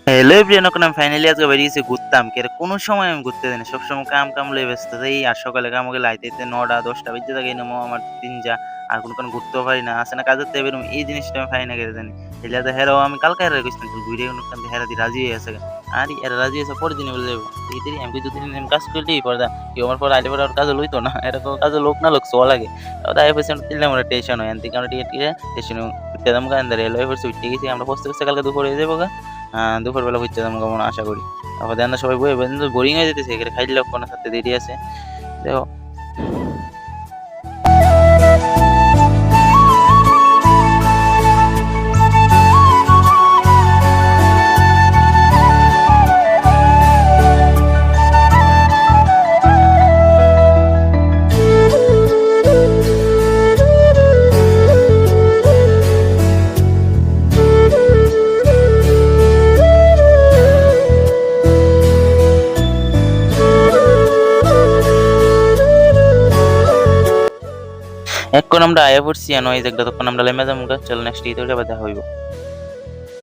Hello everyone, এখন আমি finally আজকে বেরিয়েছি ঘুরতাম। কোনো সময় আমি ঘুরতে যাই না। সবসময় কাম লইয়া ব্যস্ত থাকি। আর সকালে কামে আইতে ৯টা-১০টা বেজে থাকে। এরমো আমার দিন যায়। আর কোনো ঘুরতেও পারি না। আছে না কাজের থেকে বেরোম, এই জিনিসটা আমি পাই না কেন জানি। এলিয়া তো হেরাও আমি কালকে হেরারে কইছিলাম তুই ঘুইরে কোনখান থেকে হেরা দি রাজি হয়ে গেছে গা। আরে এরা রাজি হইছে পরের দিনে বলে যাইবো। দেরি আমি কই ২-৩ দিন আমি কাজ করলেই পরে কেউ আমার পরে আইলে পরে আর কাজে লইতো না। এরকম কাজে লোক না লোক ছোঁয়া লাগে। তারপর আইয়া পড়ছি আমরা তিনটা মনে টেনশন হয়। এনথেকে আমরা টিকেট কিনে স্টেশনে উঠতে যাবো গা। রেল হয়ে পড়ছি উঠতে গেছি। আমরা পৌঁছতে কালকে দুপুর হয়ে যাবো গা। দুপুরবেলা হইতে যাবো মনে আশা করি। তারপর দেন না সবাই বইয়ে বোরিং হয়ে যেতেছে। এখানে খাইলে কোনো সাথে দেরি আছে। দেখো এখন আমরা আয়া পড়ছি এই জায়গাটা তখন আমরা লেমে যাবো গা। চল নেক্সট ঈদ হইলে আবার দেখা হইব।